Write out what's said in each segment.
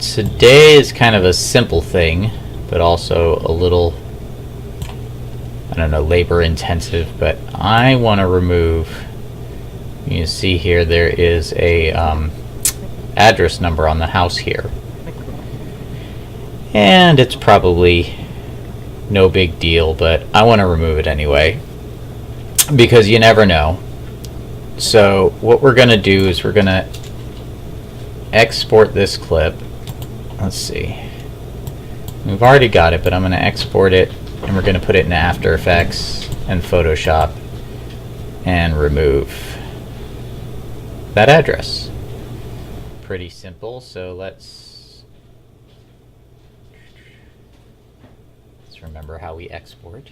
today is kind of a simple thing, but also a little, I don't know, labor intensive, but I want to remove, you see here there is a address number on the house here. And it's probably no big deal, but I want to remove it anyway, because you never know. So what we're going to do is we're going to export this clip. Let's see. We've already got it, but I'm going to export it, and we're going to put it in After Effects and Photoshop and remove that address. Pretty simple, so let's remember how we export.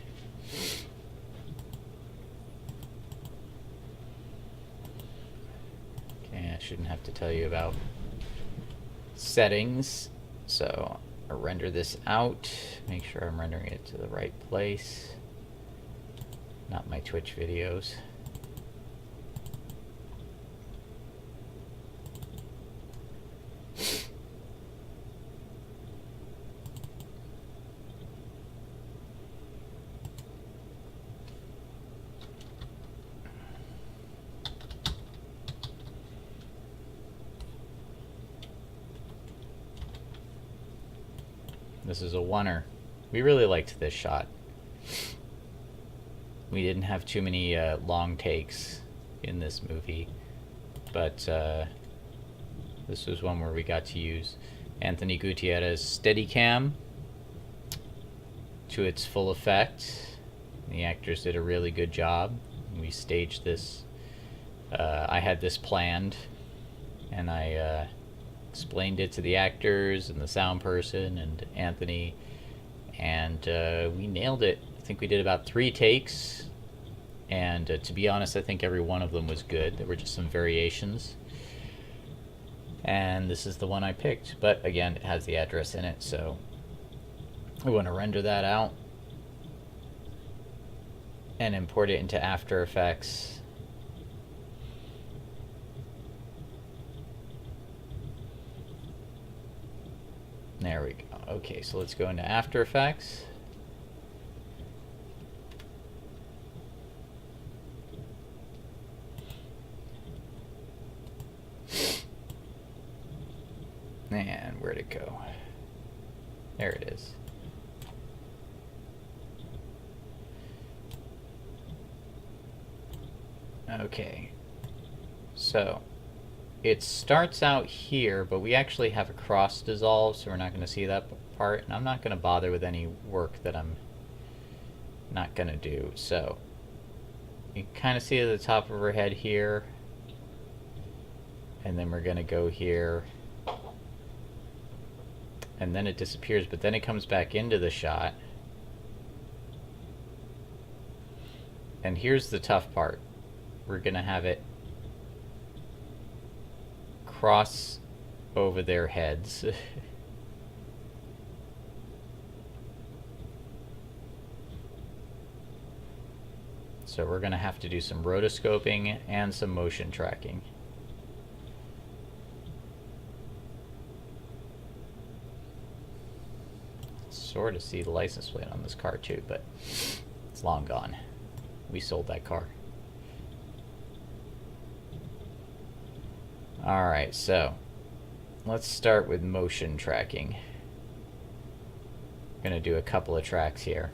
Okay, I shouldn't have to tell you about settings, so I'll render this out, make sure I'm rendering it to the right place, not my Twitch videos. This is a oneer. We really liked this shot. We didn't have too many long takes in this movie, but this was one where we got to use Anthony Gutierrez's steadycam to its full effect. The actors did a really good job. We staged this. I had this planned, and I explained it to the actors and the sound person and Anthony, and we nailed it. I think we did about 3 takes, and to be honest, I think every one of them was good. There were just some variations, and this is the one I picked, but again, it has the address in it, so we want to render that out and import it into After Effects. There we go. Okay, so let's go into After Effects. And where'd it go? There it is. Okay, so it starts out here, but we actually have a cross dissolve, so we're not going to see that part, and I'm not going to bother with any work that I'm not going to do. So you can kind of see at the top of her head here, and then we're going to go here, and then it disappears, but then it comes back into the shot. And here's the tough part. We're going to have it cross over their heads. So we're going to have to do some rotoscoping and some motion tracking. Sort of see the license plate on this car too, but it's long gone. We sold that car. Alright, so let's start with motion tracking. I'm going to do a couple of tracks here.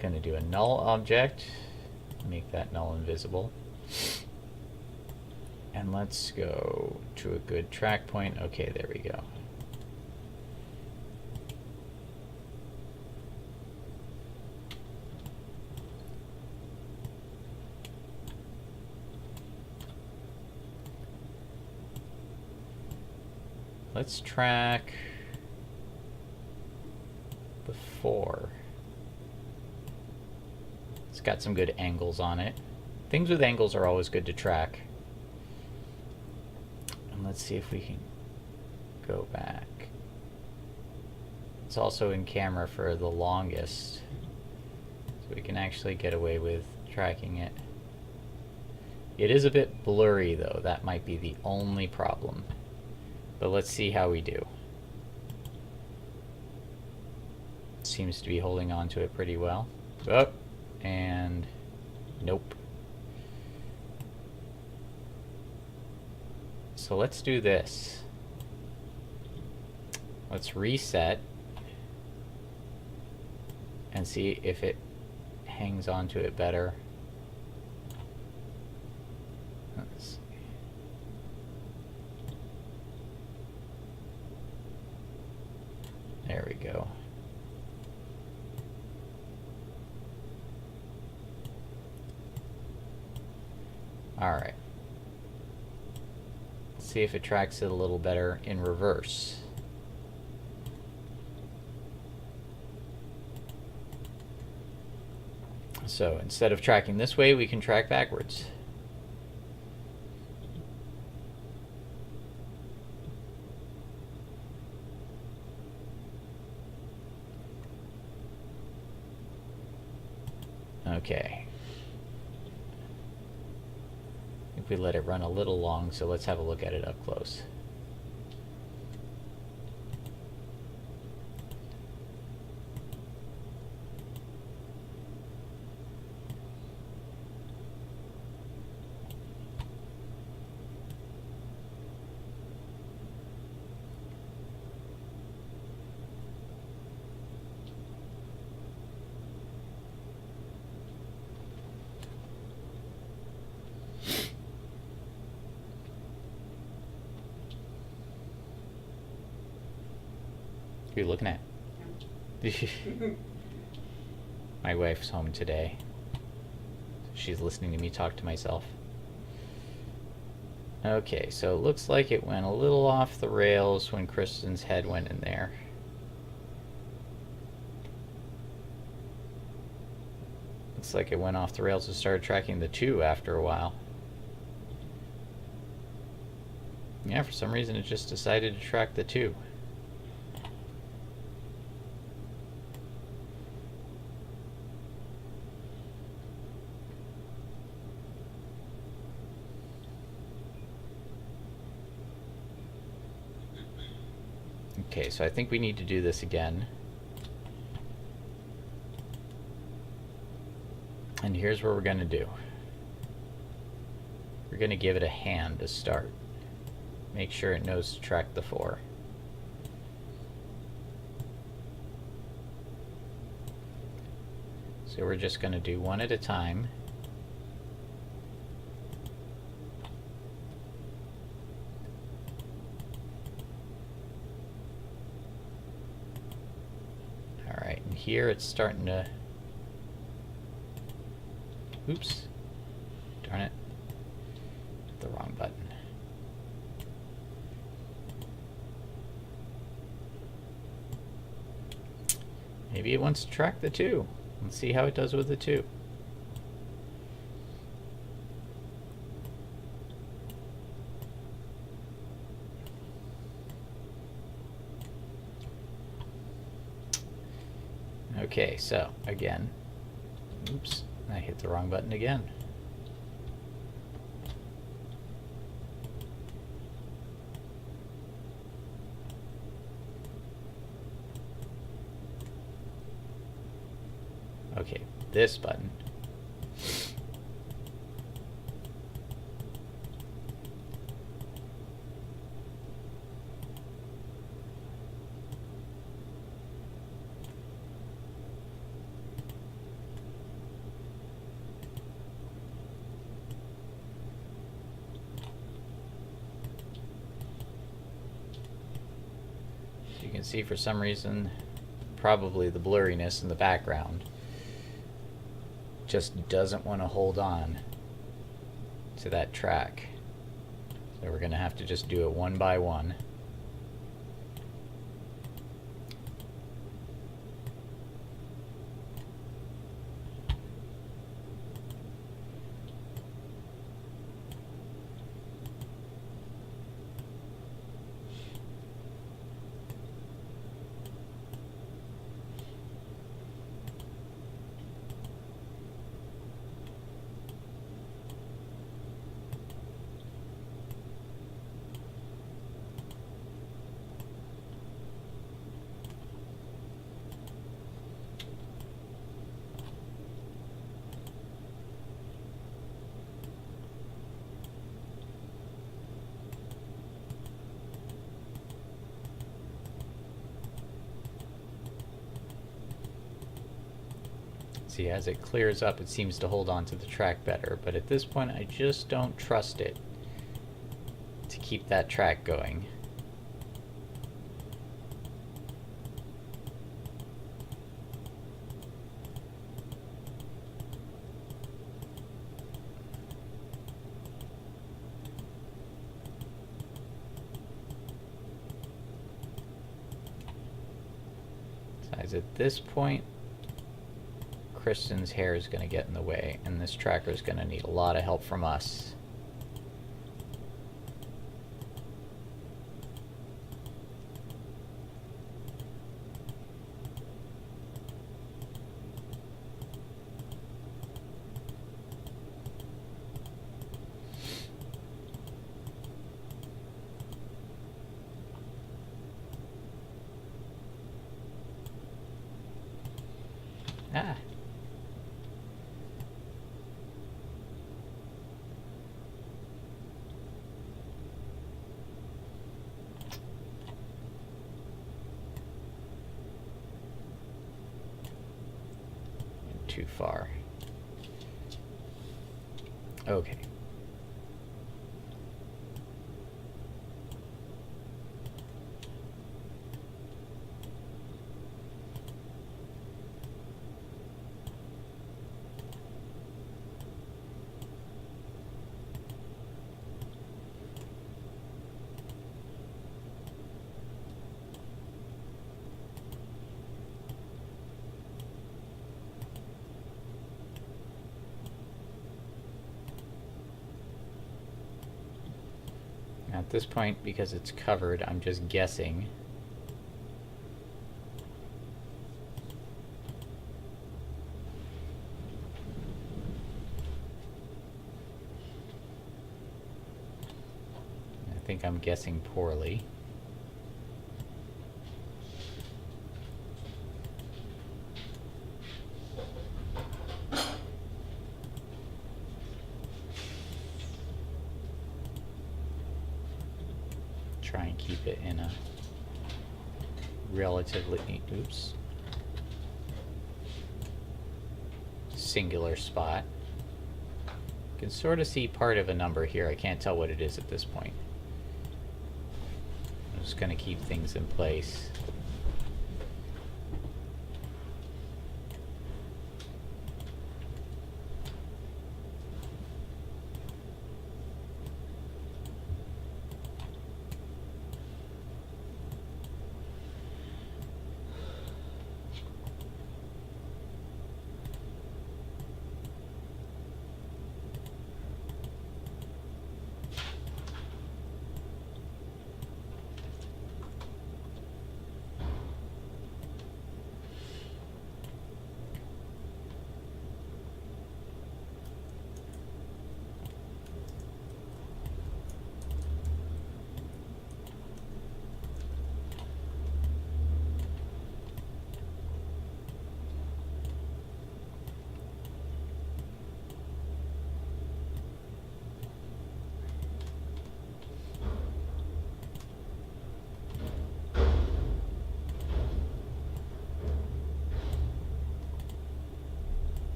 Going to do a null object, make that null invisible. And let's go to a good track point. Okay, there we go. Let's track before. It's got some good angles on it. Things with angles are always good to track. And let's see if we can go back. It's also in camera for the longest, so we can actually get away with tracking it. It is a bit blurry though, that might be the only problem. But let's see how we do. Seems to be holding on to it pretty well. Oh, and nope. So let's do this. Let's reset and see if it hangs on to it better. Let's see. There we go. Alright. Let's see if it tracks it a little better in reverse. So instead of tracking this way, we can track backwards. Okay. I think we let it run a little long, so let's have a look at it up close. Who are you looking at? My wife's home today. She's listening to me talk to myself. Okay, so it looks like it went a little off the rails when Kristen's head went in there. Looks like it went off the rails and started tracking the 2 after a while. Yeah, for some reason it just decided to track the 2. Okay, so I think we need to do this again. And here's what we're going to do. We're going to give it a hand to start. Make sure it knows to track the 4. So we're just going to do one at a time. Alright, and here it's starting to... Oops. Darn it. The wrong button. Maybe it wants to track the 2. Let's see how it does with the 2. Okay, so again, oops, I hit the wrong button again. Okay, this button. You can see for some reason, probably the blurriness in the background just doesn't want to hold on to that track. So we're going to have to just do it one by one. See, as it clears up, it seems to hold on to the track better, but at this point I just don't trust it to keep that track going. So at this point, Kristen's hair is going to get in the way, and this tracker is going to need a lot of help from us. Ah. Too far. Okay. At this point, because it's covered, I'm just guessing. I think I'm guessing poorly. Try and keep it in a relatively, singular spot. You can sort of see part of a number here. I can't tell what it is at this point. I'm just going to keep things in place.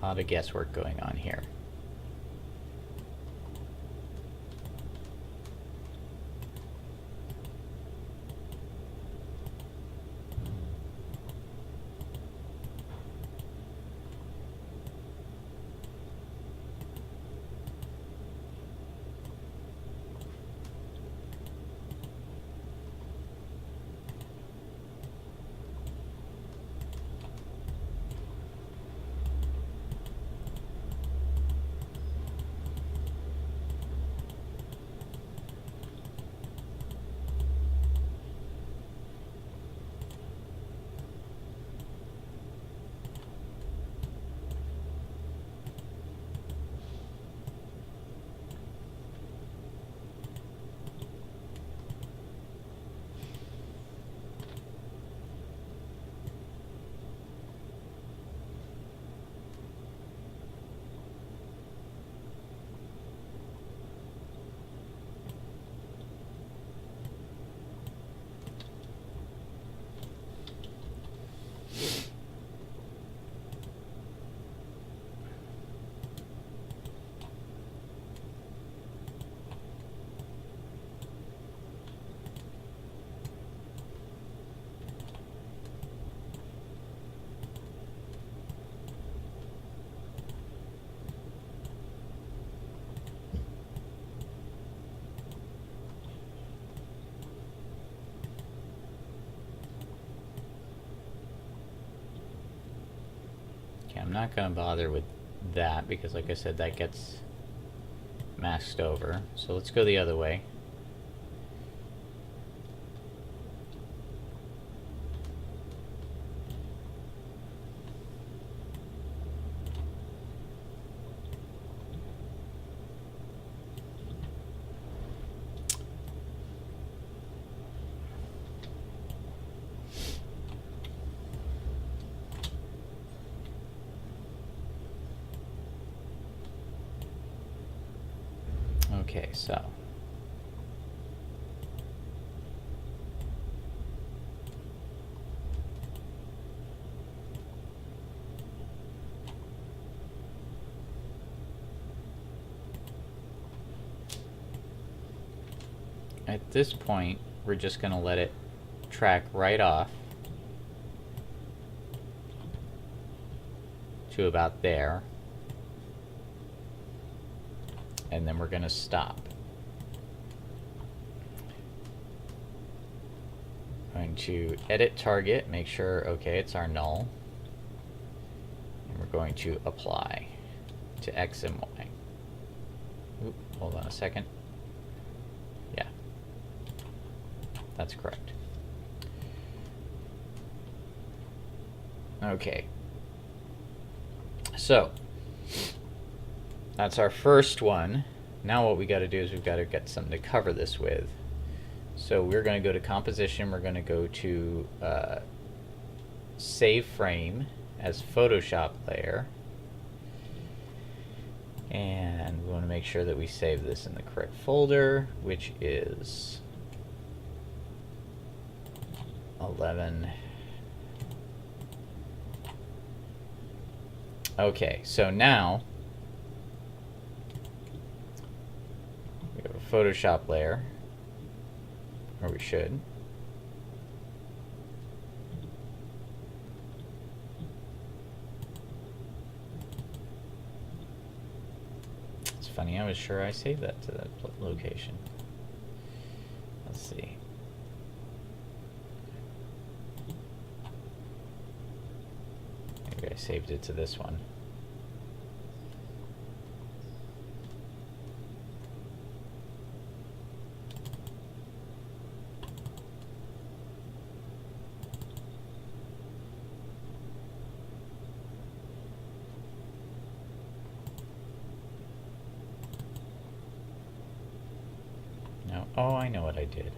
A lot of guesswork going on here. not going to bother with that because, like I said, that gets masked over. So let's go the other way. Okay, so at this point, we're just going to let it track right off to about there. And then we're going to stop. Going to edit target, make sure, okay, it's our null. And we're going to apply to X and Y. Oop, hold on a second. Yeah, that's correct. Okay. So, that's our first one. Now what we got to do is we've got to get something to cover this with. So we're going to go to composition. We're going to go to save frame as Photoshop layer. And we want to make sure that we save this in the correct folder, which is 11. Okay, so now Photoshop layer, or we should. It's funny, I was sure I saved that to that location. Let's see. Maybe I saved it to this one. Oh, I know what I did.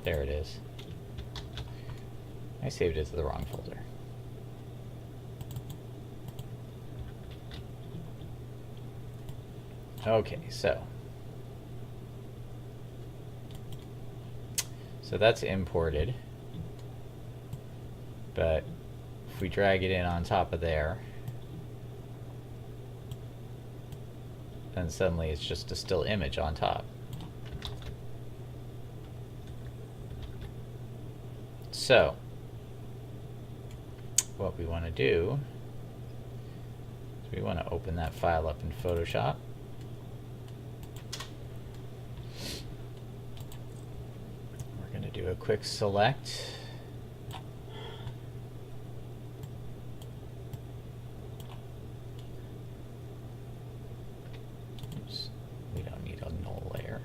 There it is. I saved it to the wrong folder. Okay, so that's imported. But if we drag it in on top of there, then suddenly it's just a still image on top. So what we want to do is we want to open that file up in Photoshop. We're going to do a quick select. Oops, we don't need a null layer.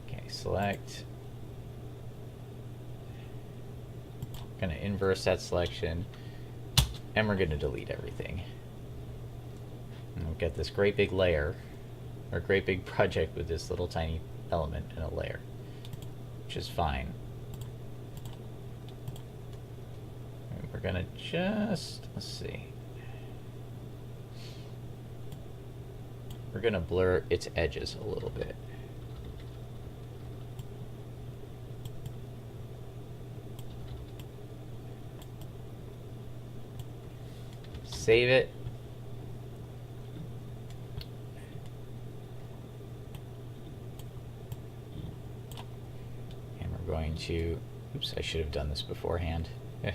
Okay, select. Going to inverse that selection, and we're going to delete everything. And we'll get this great big layer, or great big project with this little tiny element in a layer, which is fine. And we're going to just, let's see. We're going to blur its edges a little bit. Save it. And we're going to, oops, I should have done this beforehand. And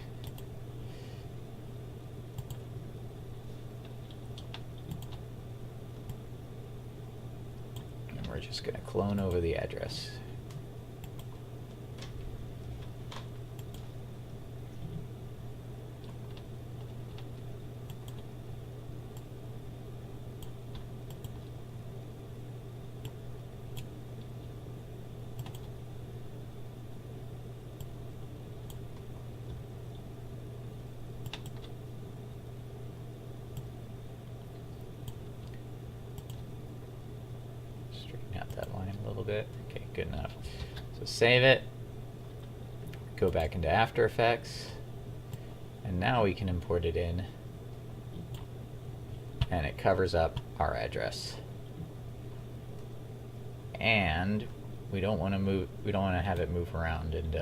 we're just going to clone over the address. little bit. Okay, good enough. So save it. Go back into After Effects. And now we can import it in. And it covers up our address. And we don't want to have it move around and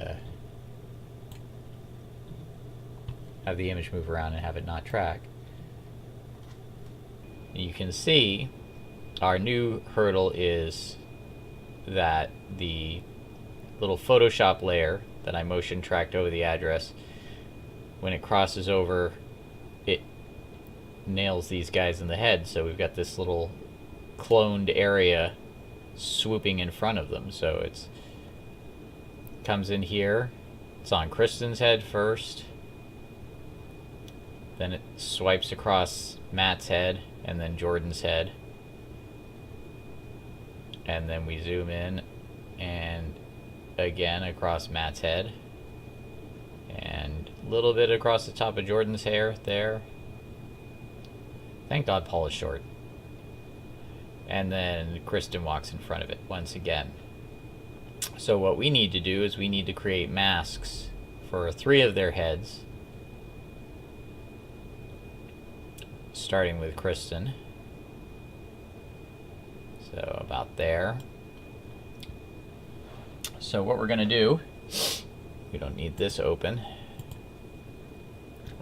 have the image move around and have it not track. You can see our new hurdle is that the little Photoshop layer that I motion tracked over the address, when it crosses over, it nails these guys in the head. So we've got this little cloned area swooping in front of them. So it's comes in here, it's on Kristen's head first, then it swipes across Matt's head and then Jordan's head, and then we zoom in and again across Matt's head and a little bit across the top of Jordan's hair there. Thank God Paul is short. And then Kristen walks in front of it once again. So what we need to do is we need to create masks for 3 of their heads, starting with Kristen. So about there. So what we're going to do, we don't need this open.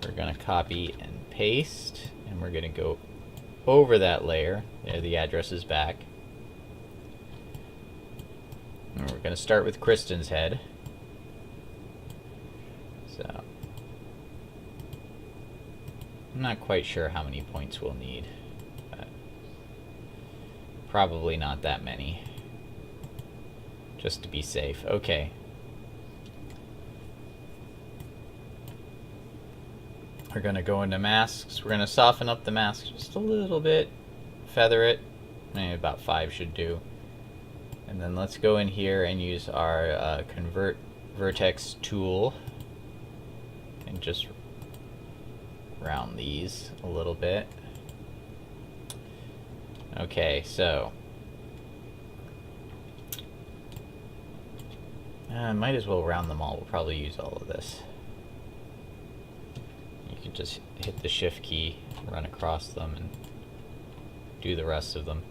We're going to copy and paste, and we're going to go over that layer. There, the address is back. And we're going to start with Kristen's head. So I'm not quite sure how many points we'll need, but probably not that many, just to be safe. Okay. We're going to go into masks. We're going to soften up the mask just a little bit, feather it, maybe about 5 should do. And then let's go in here and use our Convert Vertex tool and just round these a little bit. Okay, so might as well round them all. We'll probably use all of this. You can just hit the shift key, run across them, and do the rest of them.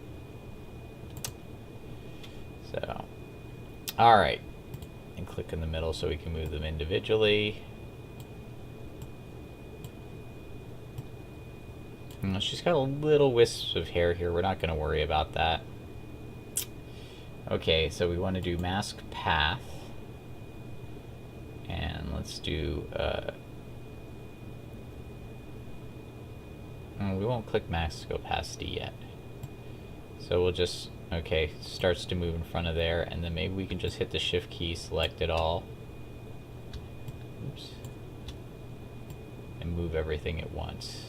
So, alright. And click in the middle so we can move them individually. She's got a little wisp of hair here. We're not going to worry about that. Okay, so we want to do mask path. And let's do... we won't click mask opacity yet. So we'll just... Okay, starts to move in front of there. And then maybe we can just hit the shift key, select it all. Oops. And move everything at once.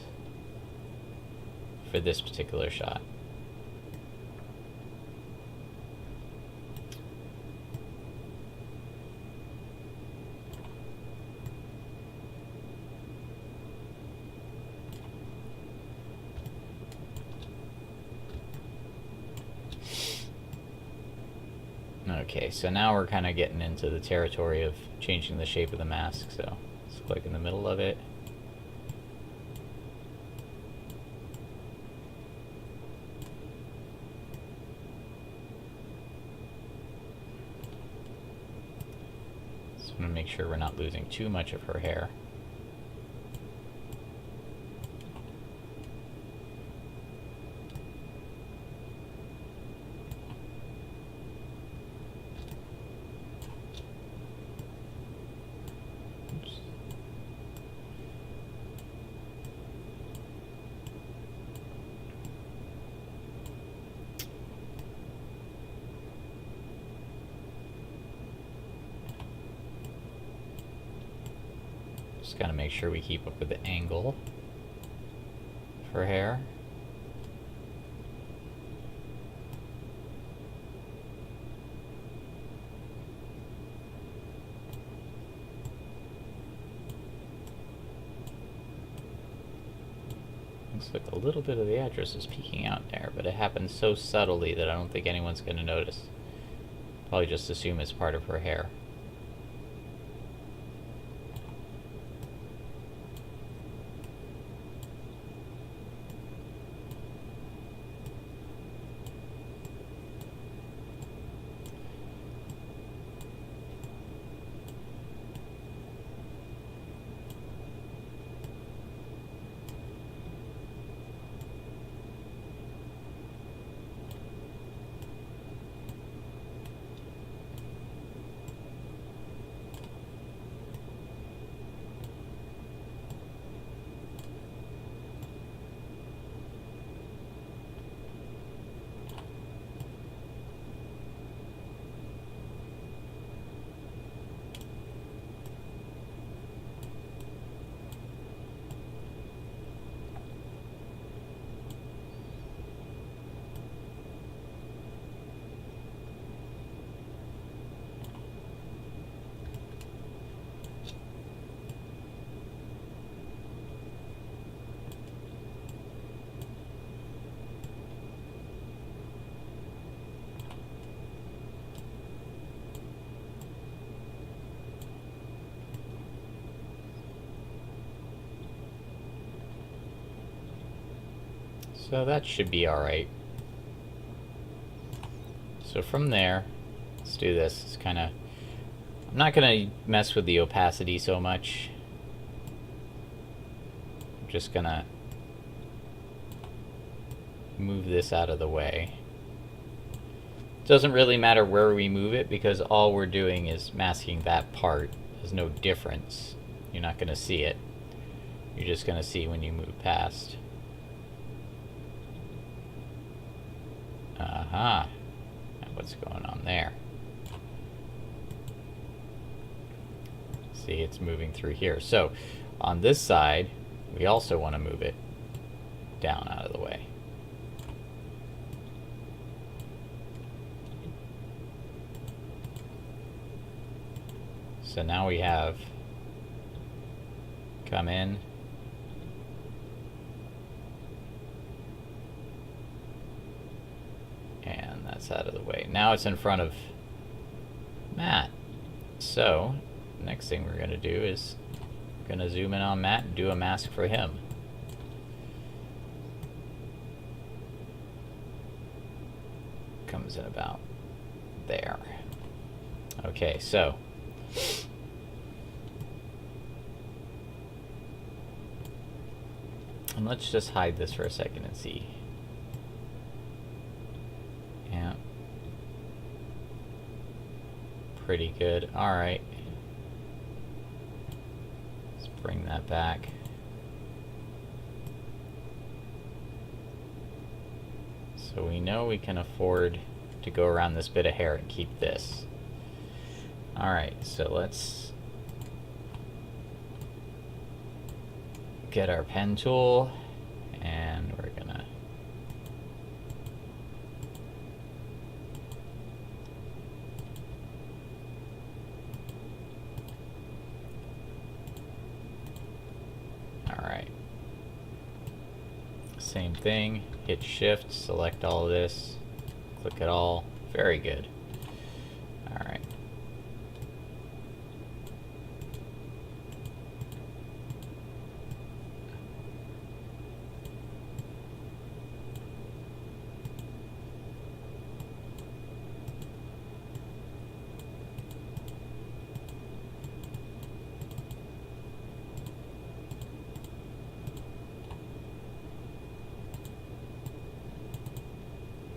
For this particular shot. Okay, so now we're kind of getting into the territory of changing the shape of the mask, so let's click in the middle of it. Just want to make sure we're not losing too much of her hair. Just gotta make sure we keep up with the angle for hair. Looks like a little bit of the address is peeking out there, but it happens so subtly that I don't think anyone's gonna notice. Probably just assume it's part of her hair. So that should be alright. So from there, let's do this. It's kind of... I'm not going to mess with the opacity so much. I'm just going to move this out of the way. It doesn't really matter where we move it because all we're doing is masking that part. There's no difference. You're not going to see it. You're just going to see when you move past. Aha. What's going on there? See, it's moving through here. So, on this side, we also want to move it down out of the way. So now we have come in, and that's out of the way. Now it's in front of Matt. So next thing we're going to do is we're going to zoom in on Matt and do a mask for him. Comes in about there. Okay, so and let's just hide this for a second and see. Yeah. Pretty good. Alright. Let's bring that back. So we know we can afford to go around this bit of hair and keep this. Alright, so let's get our pen tool, and we're gonna alright, same thing, hit shift, select all of this, click it all, very good. Alright.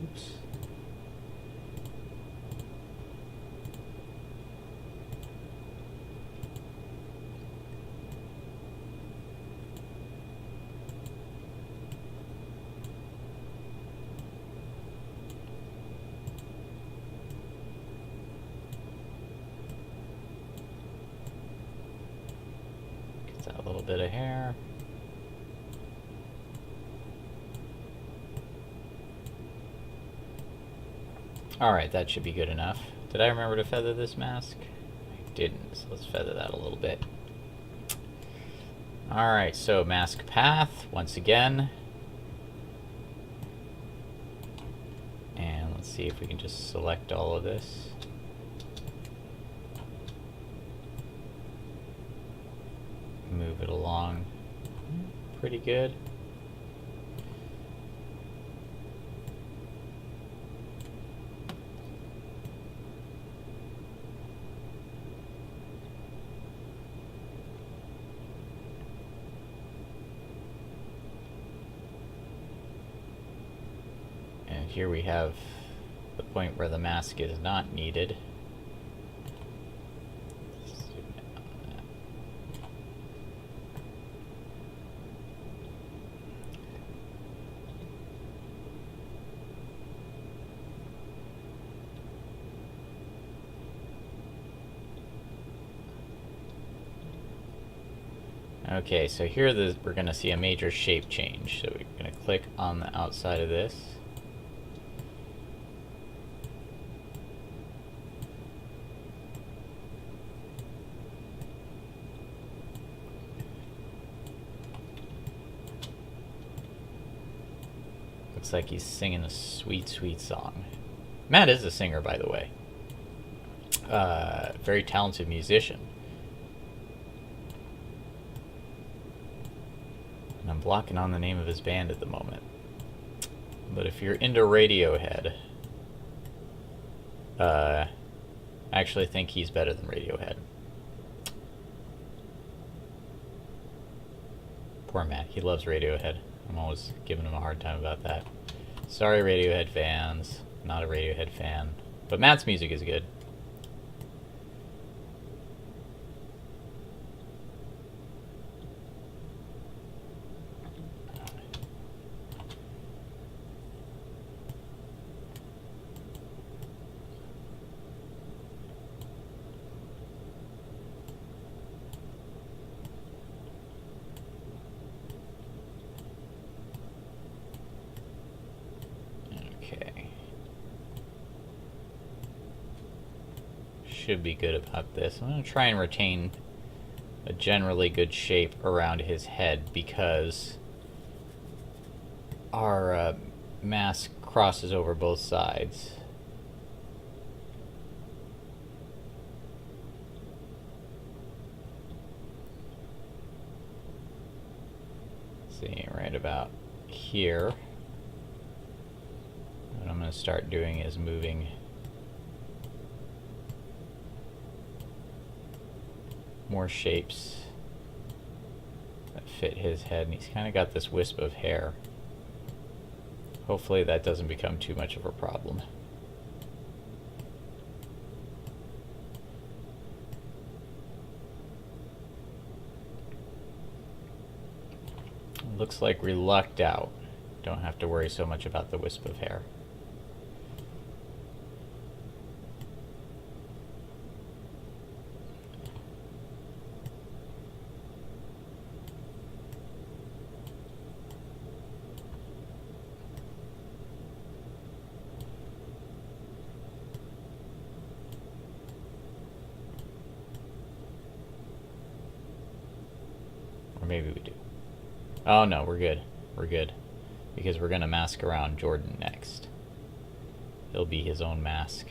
Oops. Gets out a little bit of hair. Alright, that should be good enough. Did I remember to feather this mask? I didn't, so let's feather that a little bit. Alright, so mask path, once again. And let's see if we can just select all of this. move it along pretty good. And here we have the point where the mask is not needed. Okay, so here we're going to see a major shape change. So we're going to click on the outside of this. Looks like he's singing a sweet, sweet song. Matt is a singer, by the way. Very talented musician. And I'm blocking on the name of his band at the moment. But if you're into Radiohead, I actually think he's better than Radiohead. Poor Matt, he loves Radiohead. I'm always giving him a hard time about that. Sorry, Radiohead fans. Not a Radiohead fan. But Matt's music is good. Should be good about this. I'm going to try and retain a generally good shape around his head because our mask crosses over both sides. See, right about here. What I'm going to start doing is moving more shapes that fit his head, and he's kind of got this wisp of hair. Hopefully that doesn't become too much of a problem. Looks like we lucked out. Don't have to worry so much about the wisp of hair. Or maybe we do. Oh no, we're good. We're good. Because we're gonna mask around Jordan next. He'll be his own mask.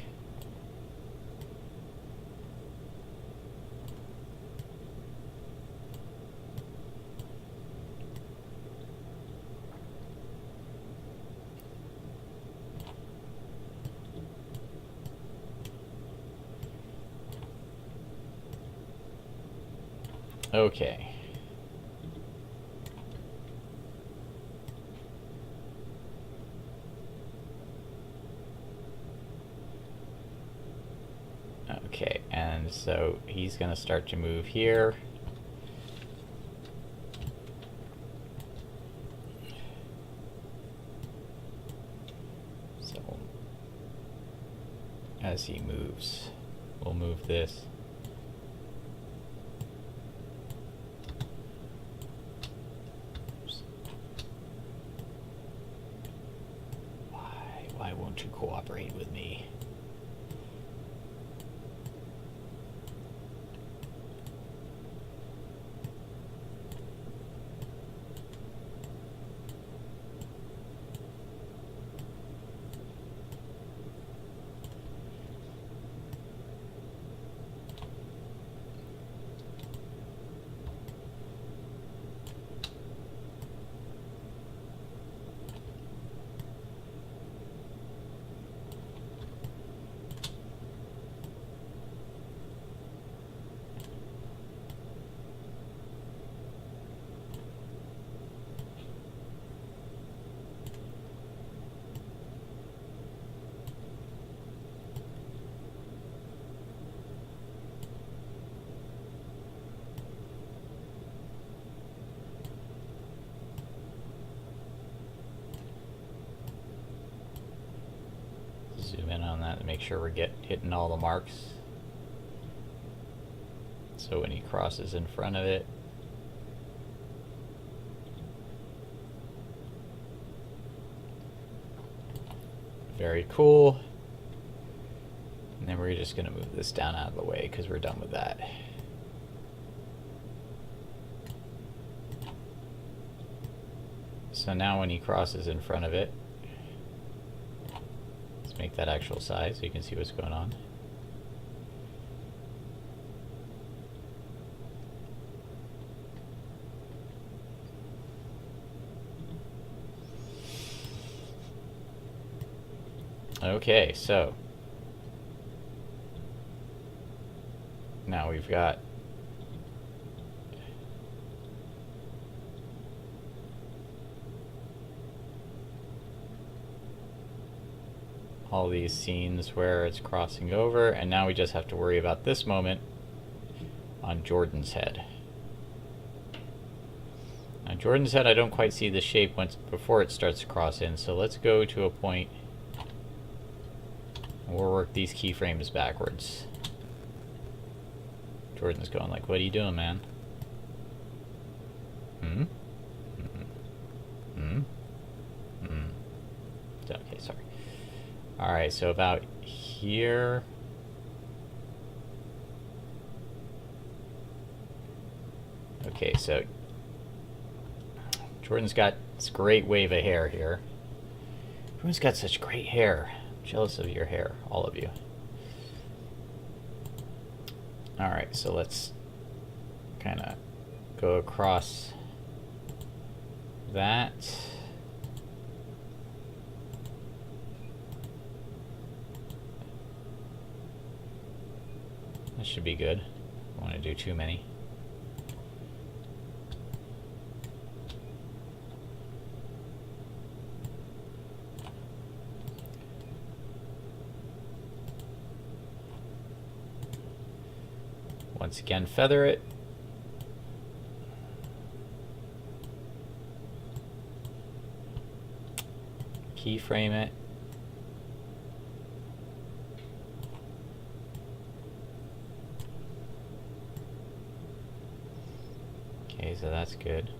Okay. Okay, and so he's going to start to move here. So, as he moves, we'll move this. Oops. Why won't you cooperate with me? in on that to make sure we're hitting all the marks. So when he crosses in front of it, very cool. And then we're just going to move this down out of the way because we're done with that. So now when he crosses in front of it, let's make that actual size so you can see what's going on. Okay, so now we've got all these scenes where it's crossing over, and now we just have to worry about this moment on Jordan's head. Now Jordan's head, I don't quite see the shape before it starts to cross in, so let's go to a point and we'll work these keyframes backwards. Jordan's going like, what are you doing, man? Okay, sorry. Alright, so about here. Okay, so Jordan's got this great wave of hair here. Jordan's got such great hair. I'm jealous of your hair, all of you. Alright, so let's kind of go across that. That should be good. Don't want to do too many. Once again, feather it. Keyframe it. Okay, so that's good.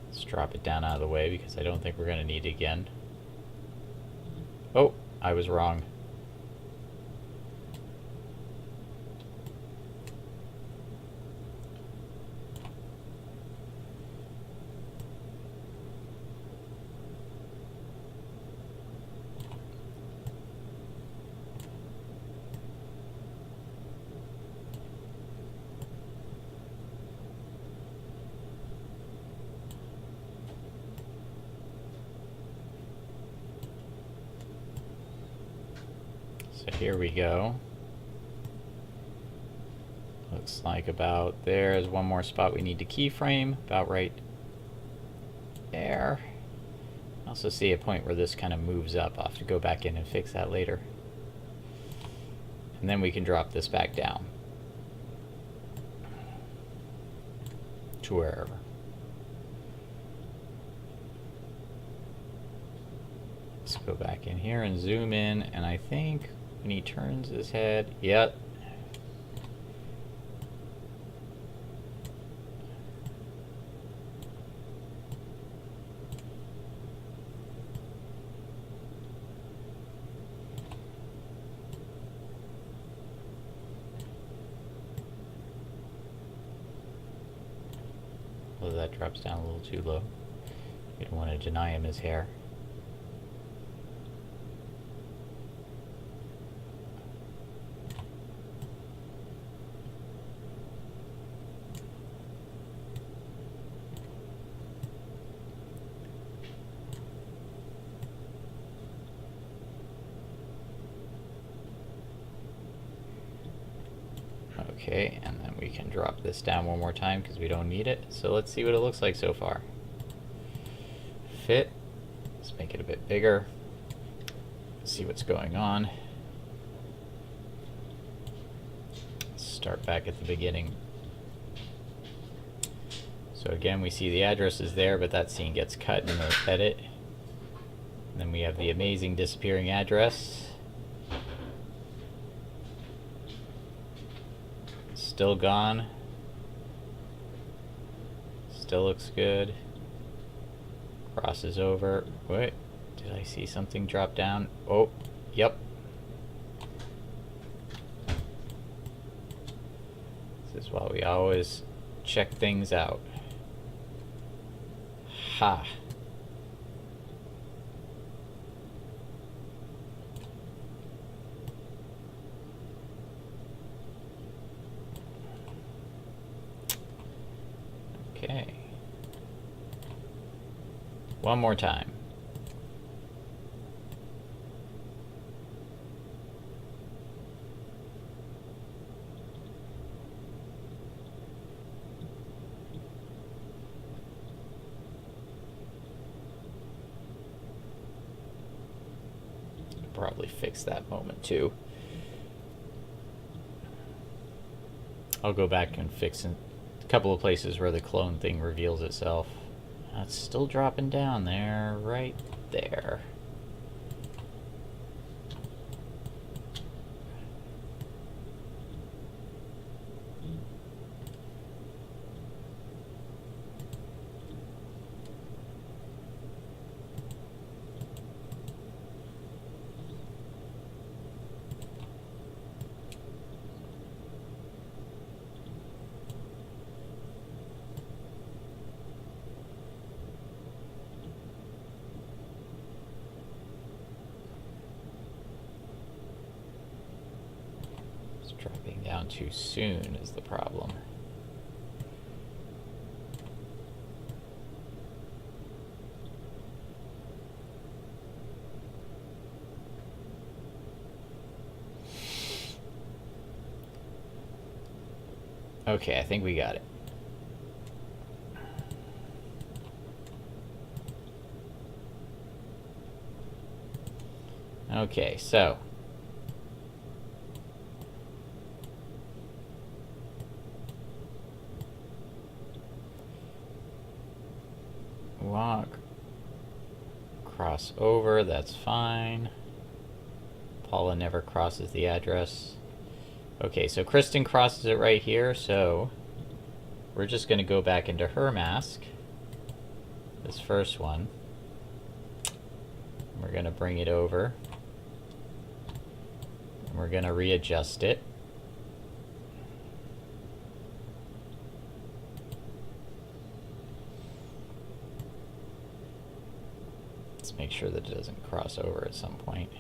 Let's drop it down out of the way because I don't think we're going to need it again. Oh, I was wrong. So here we go. Looks like about there is one more spot we need to keyframe, about right there. I also see a point where this kind of moves up. I'll have to go back in and fix that later. And then we can drop this back down to wherever. Let's go back in here and zoom in, and I think when he turns his head, yep. Well, that drops down a little too low. You don't want to deny him his hair. Okay, and then we can drop this down one more time because we don't need it. So let's see what it looks like so far. Fit. Let's make it a bit bigger. See what's going on. Let's start back at the beginning. So So again, we see the address is there, but that scene gets cut in the edit. And then we have the amazing disappearing address. Still gone. Still looks good. Crosses over. Wait, did I see something drop down? Oh, yep. This is why we always check things out. Ha. Okay. One more time. Probably fix that moment too. I'll go back and fix a couple of places where the clone thing reveals itself. It's still dropping down there, right there. Dropping down too soon is the problem. Okay, I think we got it. Okay, so walk, cross over, that's fine. Paula never crosses the address. Okay, so Kristen crosses it right here, so we're just going to go back into her mask, this first one. We're going to bring it over, and we're going to readjust it. Make sure that it doesn't cross over at some point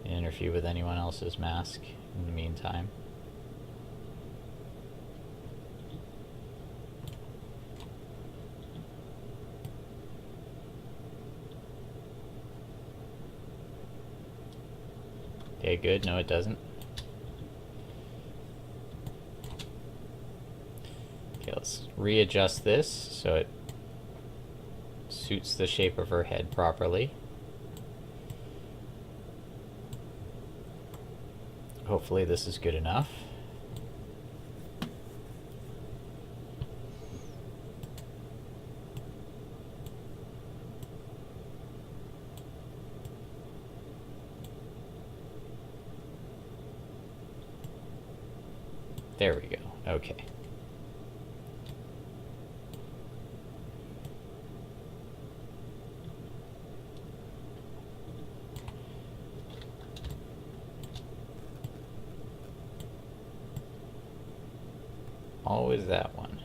and interfere with anyone else's mask in the meantime. Okay, good. No, it doesn't. Okay, let's readjust this so it suits the shape of her head properly. Hopefully this is good enough. There we go. Okay. Always that one.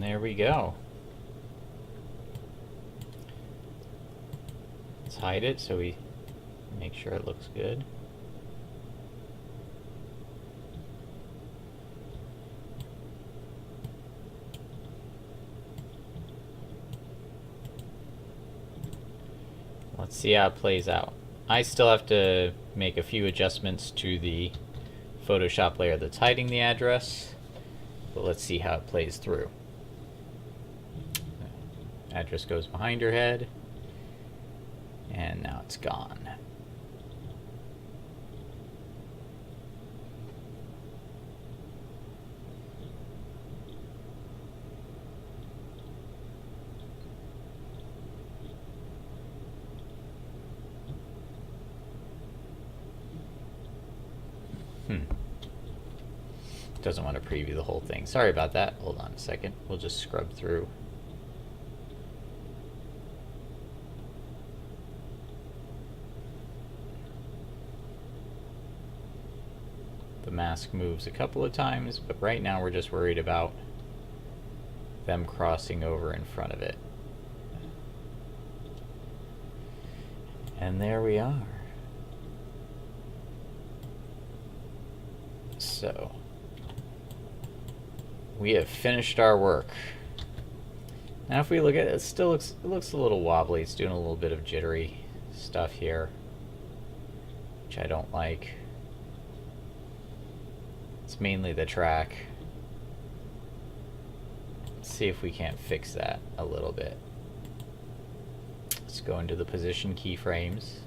there we go. Let's hide it so we make sure it looks good. Let's see how it plays out. I still have to make a few adjustments to the Photoshop layer that's hiding the address, but let's see how it plays through. Address goes behind her head, and now it's gone. Doesn't want to preview the whole thing. Sorry about that. Hold on a second. We'll just scrub through. The mask moves a couple of times, but right now we're just worried about them crossing over in front of it. And there we are. So we have finished our work. Now if we look at it, it looks a little wobbly. It's doing a little bit of jittery stuff here, which I don't like. It's mainly the track. Let's see if we can't fix that a little bit. Let's go into the position keyframes.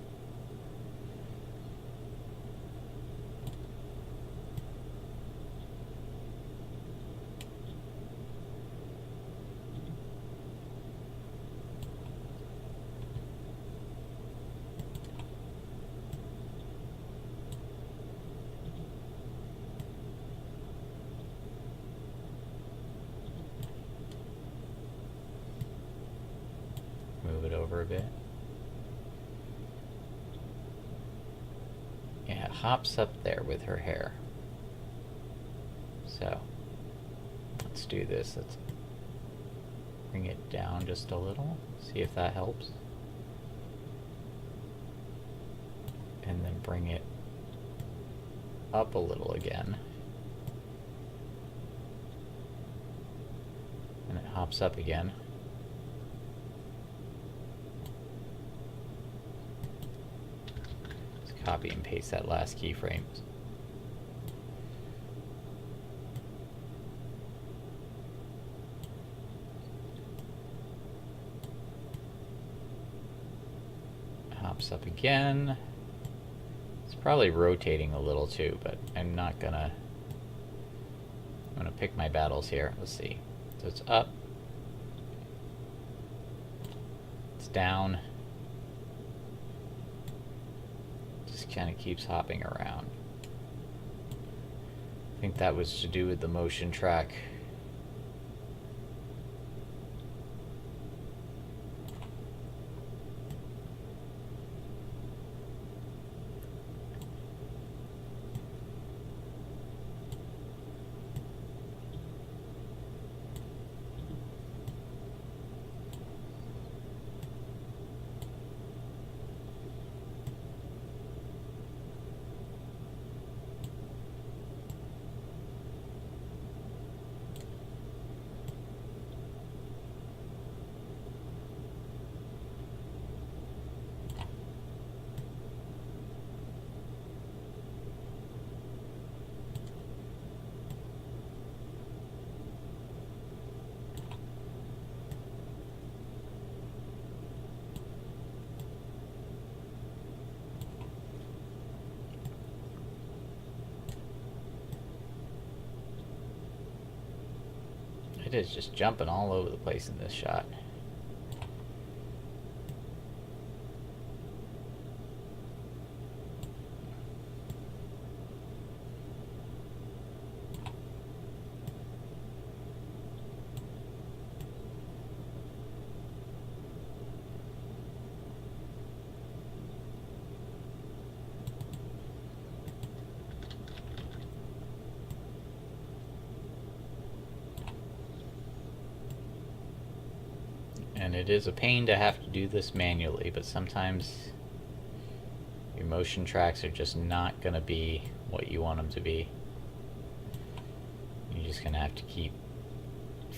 Move it over a bit. Yeah, it hops up there with her hair. So let's do this. Let's bring it down just a little. See if that helps. And then bring it up a little again. And it hops up again. Copy and paste that last keyframe. Hops up again. It's probably rotating a little too, but I'm gonna pick my battles here. Let's see. So it's up. It's down. Kind of keeps hopping around. I think that was to do with the motion track. It is just jumping all over the place in this shot. And it is a pain to have to do this manually, but sometimes your motion tracks are just not going to be what you want them to be. You're just going to have to keep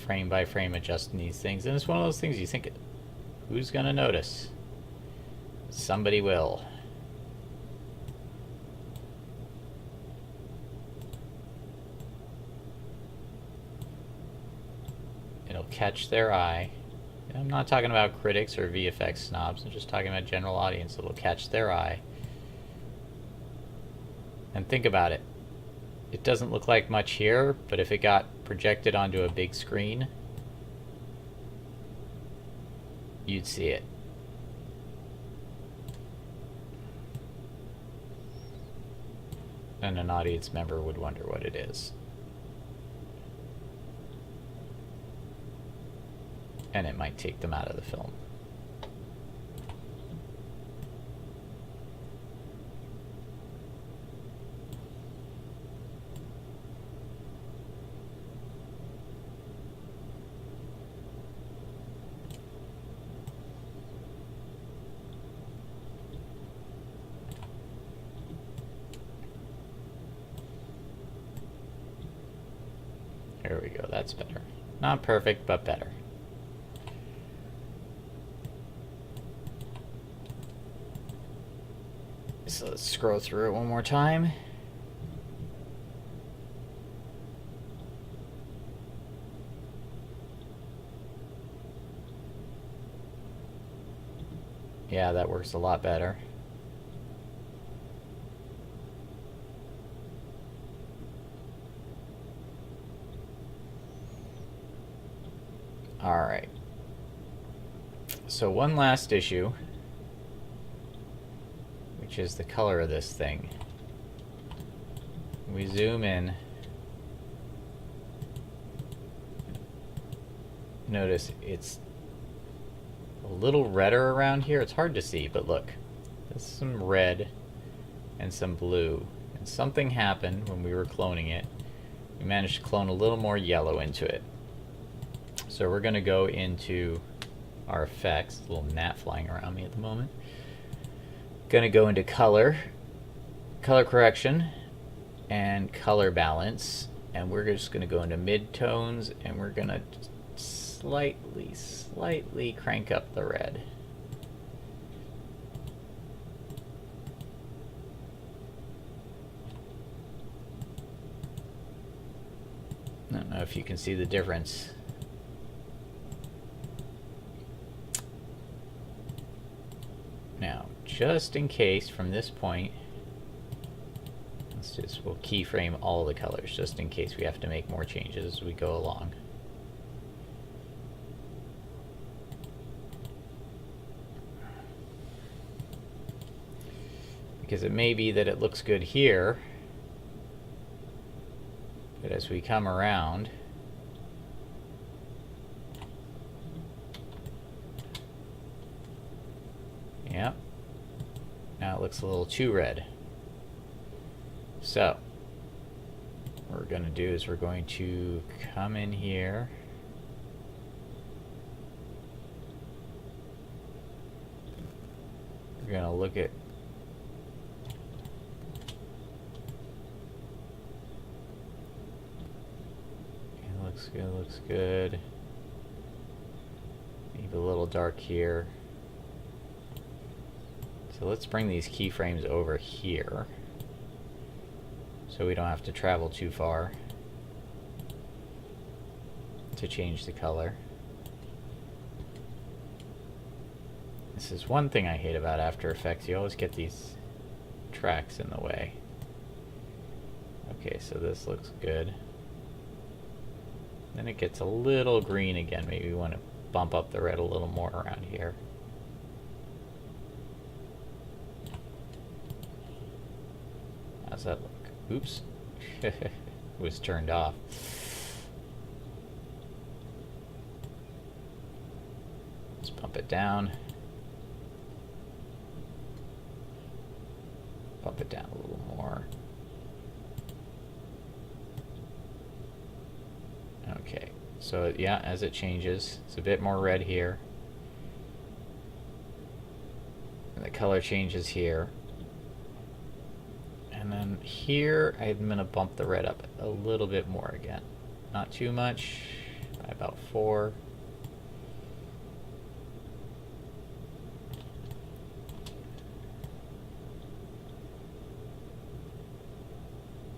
frame by frame adjusting these things. And it's one of those things you think, who's going to notice? Somebody will. It'll catch their eye. I'm not talking about critics or VFX snobs. I'm just talking about general audience. It'll catch their eye. And think about it. It doesn't look like much here, but if it got projected onto a big screen, you'd see it. And an audience member would wonder what it is. And it might take them out of the film. There we go, that's better. Not perfect, but better. So let's scroll through it one more time. Yeah, that works a lot better. All right. So one last issue, which is the color of this thing. We zoom in. Notice it's a little redder around here. It's hard to see, but look. There's some red and some blue. And something happened when we were cloning it. We managed to clone a little more yellow into it. So we're going to go into our effects. A little gnat flying around me at the moment. Going to go into color, color correction, and color balance. And we're just going to go into midtones, and we're going to slightly crank up the red. I don't know if you can see the difference. Now, just in case from this point, we'll keyframe all the colors just in case we have to make more changes as we go along. Because it may be that it looks good here, but as we come around, yep, now it looks a little too red. So what we're going to do is we're going to come in here, we're going to look at looks good. Maybe a little dark here. So let's bring these keyframes over here so we don't have to travel too far to change the color. This is one thing I hate about After Effects. You always get these tracks in the way. Okay, so this looks good. Then it gets a little green again. Maybe we want to bump up the red a little more around here. How's that look? Oops. It was turned off. Let's bump it down. Bump it down a little more. Okay, so yeah, as it changes, it's a bit more red here. the color changes here. And then here, I'm going to bump the red up a little bit more again. Not too much, by about 4.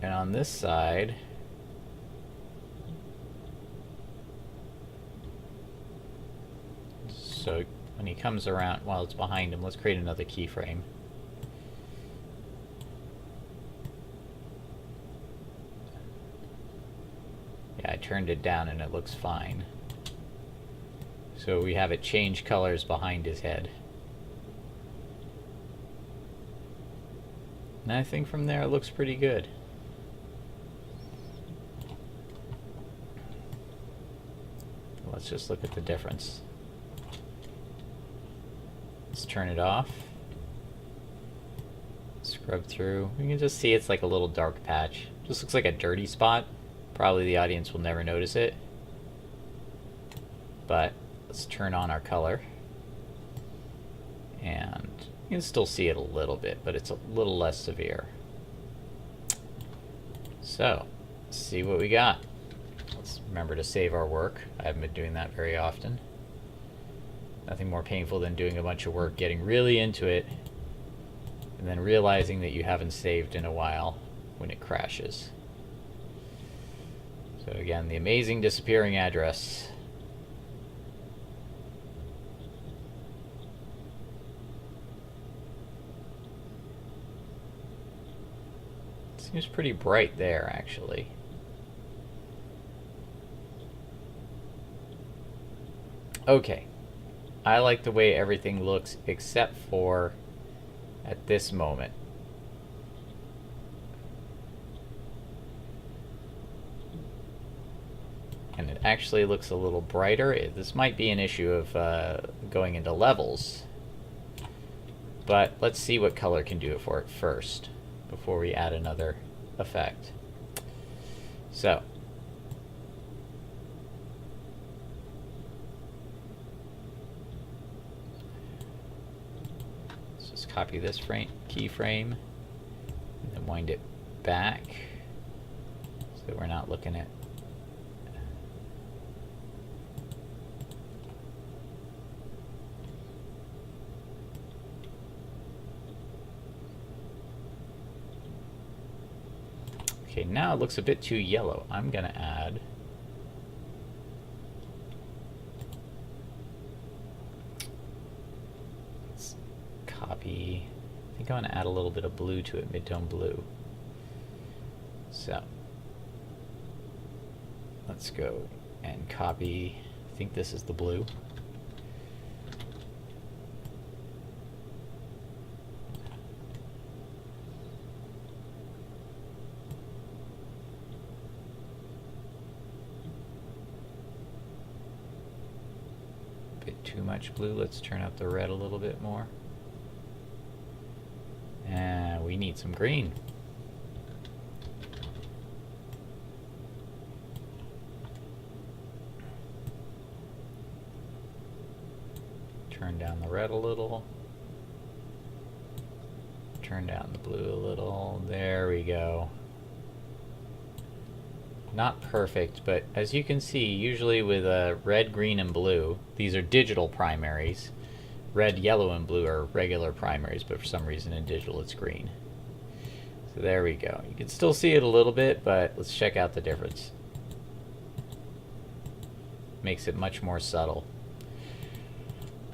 And on this side, so when he comes around, while it's behind him, let's create another keyframe. Yeah, I turned it down and it looks fine. So we have it change colors behind his head. And I think from there it looks pretty good. Let's just look at the difference. Let's turn it off. Scrub through. You can just see it's like a little dark patch. Just looks like a dirty spot. Probably the audience will never notice it. But let's turn on our color. And you can still see it a little bit, but it's a little less severe. So, let's see what we got. Let's remember to save our work. I haven't been doing that very often. Nothing more painful than doing a bunch of work, getting really into it, and then realizing that you haven't saved in a while when it crashes. So again, the amazing disappearing address. Seems pretty bright there, actually. Okay. I like the way everything looks, except for at this moment. And it actually looks a little brighter. This might be an issue of going into levels. But let's see what color can do it for it first, before we add another effect. So, let's just copy this keyframe, and then wind it back, so that we're not looking at Okay, now it looks a bit too yellow. I'm going to add let's copy. I think I'm going to add a little bit of blue to it, mid-tone blue. So let's go and copy. I think this is the blue. Too much blue. Let's turn up the red a little bit more. And we need some green. Turn down the red a little. Turn down the blue a little. There we go. Not perfect, but as you can see, usually with red, green, and blue, these are digital primaries. Red, yellow, and blue are regular primaries, but for some reason in digital it's green. So there we go. You can still see it a little bit, but let's check out the difference. Makes it much more subtle.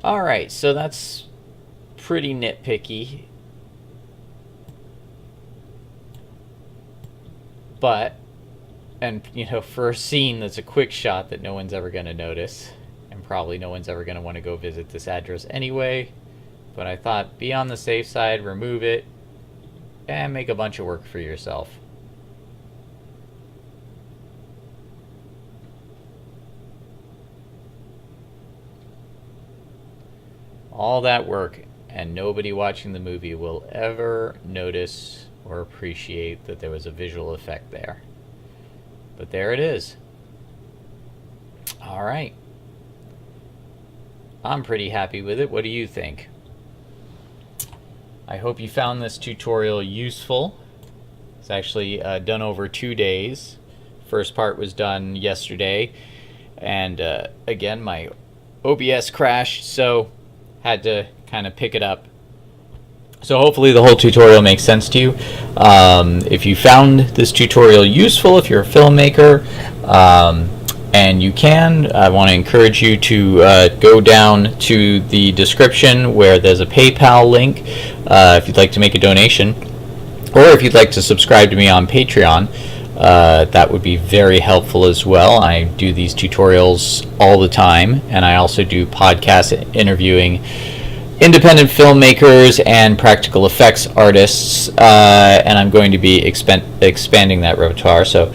Alright, so that's pretty nitpicky. But and, you know, for a scene that's a quick shot that no one's ever going to notice, and probably no one's ever going to want to go visit this address anyway, but I thought, be on the safe side, remove it, and make a bunch of work for yourself. All that work, and nobody watching the movie will ever notice or appreciate that there was a visual effect there. But there it is. All right. I'm pretty happy with it. What do you think? I hope you found this tutorial useful. It's actually done over 2 days. First part was done yesterday, and again my OBS crashed, so had to kind of pick it up. So hopefully the whole tutorial makes sense to you. If you found this tutorial useful, if you're a filmmaker, and you can, I want to encourage you to go down to the description where there's a PayPal link if you'd like to make a donation, or if you'd like to subscribe to me on Patreon. That would be very helpful as well. I do these tutorials all the time, and I also do podcast interviewing independent filmmakers and practical effects artists, and I'm going to be expanding that repertoire. So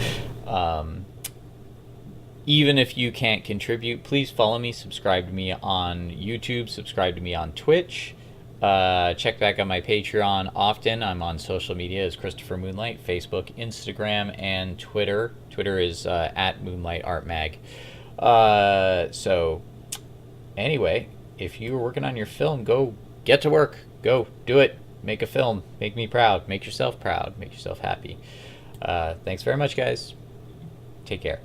even if you can't contribute, please follow me, subscribe to me on YouTube, subscribe to me on Twitch. Check back on my Patreon often. I'm on social media as Christopher Moonlight, Facebook, Instagram, and Twitter. Twitter is at Moonlight Art Mag. So anyway, if you're working on your film, go get to work. Go do it. Make a film. Make me proud. Make yourself proud. Make yourself happy. Thanks very much, guys. Take care.